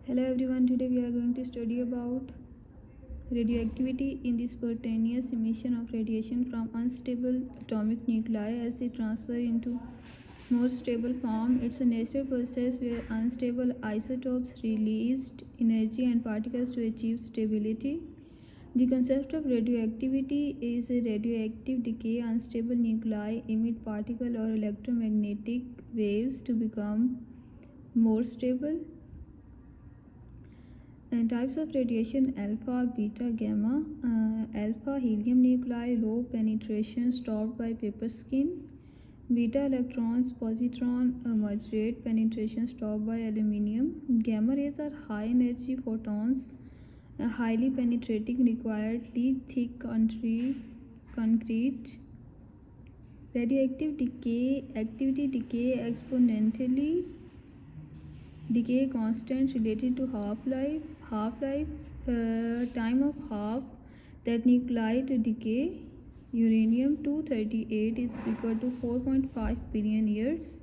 Hello everyone, today we are going to study about radioactivity in the spontaneous emission of radiation from unstable atomic nuclei as they transfer into more stable form. It's a natural process where unstable isotopes released energy and particles to achieve stability. The concept of radioactivity is a radioactive decay. Unstable nuclei emit particle or electromagnetic waves to become more stable. Types of radiation: alpha, beta, gamma. Alpha helium nuclei, low penetration, stopped by paper skin. Beta electrons, positron, moderate penetration, stopped by aluminium. Gamma rays are high energy photons, highly penetrating, required thick concrete. Radioactive decay activity: decay exponentially. Decay constant related to half-life time of half that nuclei to decay. Uranium-238 is equal to 4.5 billion years.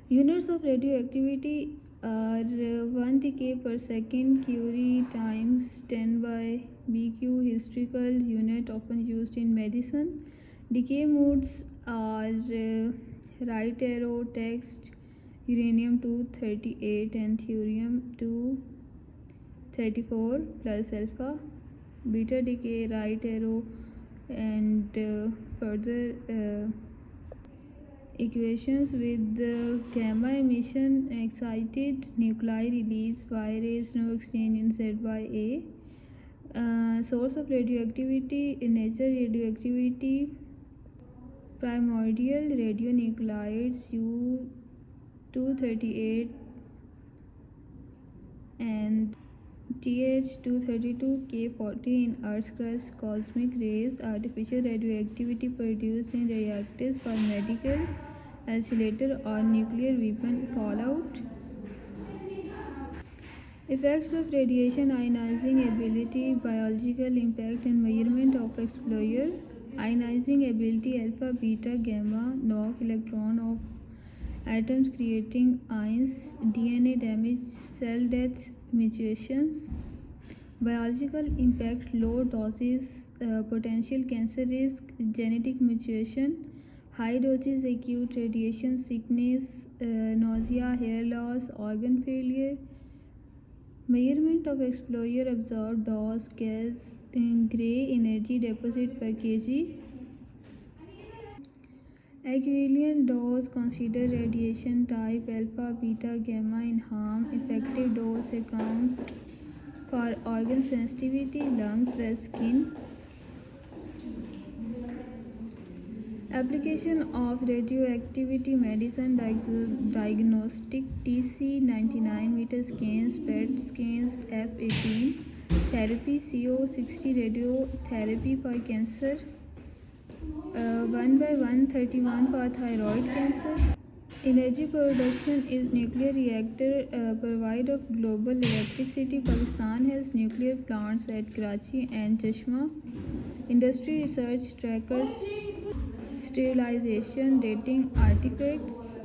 Units of radioactivity are 1 decay per second, Curie times 10 by BQ. Historical unit often used in medicine. Decay modes are right arrow text, uranium-238 and thorium-234 plus alpha. Beta decay, right arrow, and further equations with the gamma emission, excited nuclei release Y rays, no exchange in Z by A. Source of radioactivity: natural radioactivity, primordial radionuclides U-238 and TH-232K40 in Earth's crust. Cosmic rays: artificial radioactivity produced in reactors for medical, accelerator or nuclear weapon fallout. Effects of radiation ionizing ability, biological impact and measurement of exposure. Ionizing ability: alpha, beta, gamma knock electron of atoms creating ions, DNA damage, cell death, mutations. Biological impact: low doses, potential cancer risk, genetic mutation. High doses, acute radiation sickness, nausea, hair loss, organ failure. Measurement of exposure: absorbed dose, gas, gray energy deposit per kg. Equivalent dose: consider radiation type, alpha, beta, gamma in harm. Effective dose: account for organ sensitivity, lungs, breast, skin. Application of radioactivity medicine, diagnostic, TC99 meter scans, PET scans, F18 therapy, CO60 radiotherapy for cancer, 1 by 131 for thyroid cancer. Energy production is nuclear reactor provide of global electricity. Pakistan has nuclear plants at Karachi and Chashma. Industry research trackers, sterilization, dating artifacts.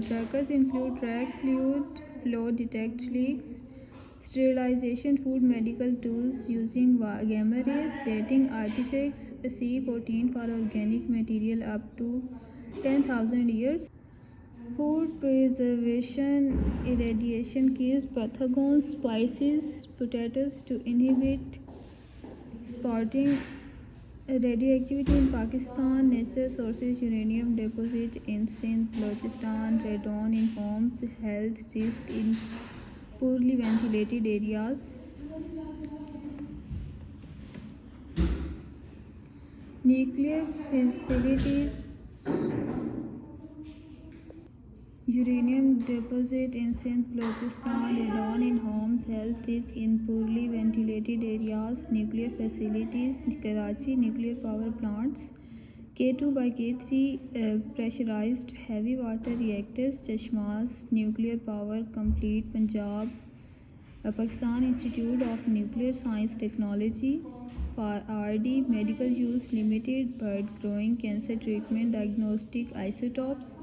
Trackers include track fluid flow, detect leaks. Sterilization, food, medical tools using gamma rays. Dating artifacts, C14 for organic material up to 10,000 years. Food preservation, irradiation kills pathogens, spices, potatoes to inhibit sprouting. Radioactivity in Pakistan, natural sources, uranium deposit in Sindh, Balochistan, radon in homes, health risk in poorly ventilated areas. Nuclear facilities, uranium deposit in Sindh, Balochistan, radon in homes, health risk in poorly ventilated areas. Nuclear facilities, Karachi, nuclear power plants, K2 by K3 pressurized heavy water reactors, Chashmas, nuclear power complete, Punjab, Pakistan Institute of Nuclear Science Technology, for RD, medical use, limited but growing cancer treatment, diagnostic isotopes.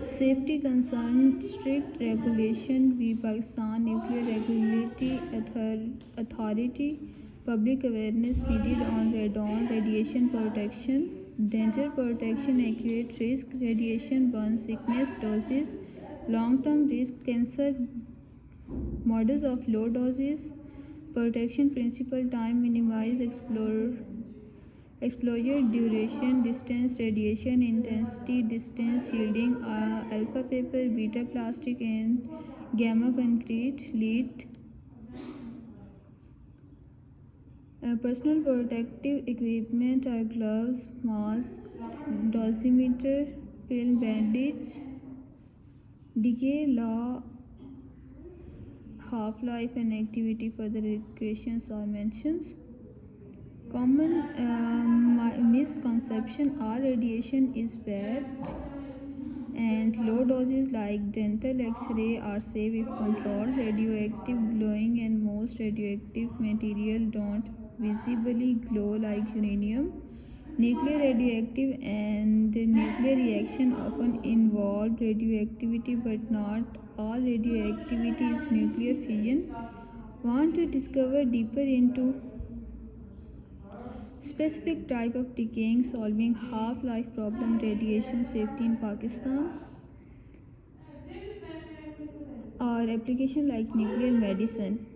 Safety concern, strict regulation, we Pakistan Nuclear Regulatory Authority, public awareness needed on radon, radiation protection, danger protection, accurate risk, radiation burn sickness doses, long-term risk, cancer models of low doses, protection principle, time minimize, exposure duration, distance, radiation intensity, distance, shielding, alpha paper, beta plastic, and gamma concrete, lead. Personal protective equipment are gloves, mask, dosimeter, film bandage, decay law, half-life, and activity. Further equations or mentions. Common misconception: all radiation is bad, and low doses like dental X-ray are safe if controlled. Radioactive glowing, and most radioactive material don't visibly glow like uranium. Nuclear radioactive and nuclear reaction often involve radioactivity, but not all radioactivity is nuclear fission. Want to discover deeper into specific type of decaying, solving half-life problem, radiation safety in Pakistan, or application like nuclear medicine,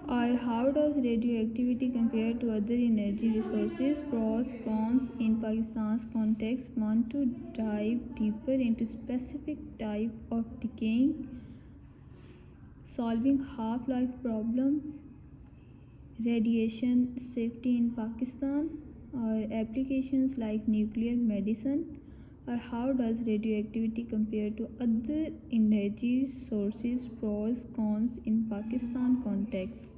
or how does radioactivity compare to other energy resources, pros, cons in Pakistan's context. Want to dive deeper into specific type of decaying, solving half-life problems, radiation safety in Pakistan, or applications like nuclear medicine, or how does radioactivity compare to other energy sources, pros, cons in Pakistan context.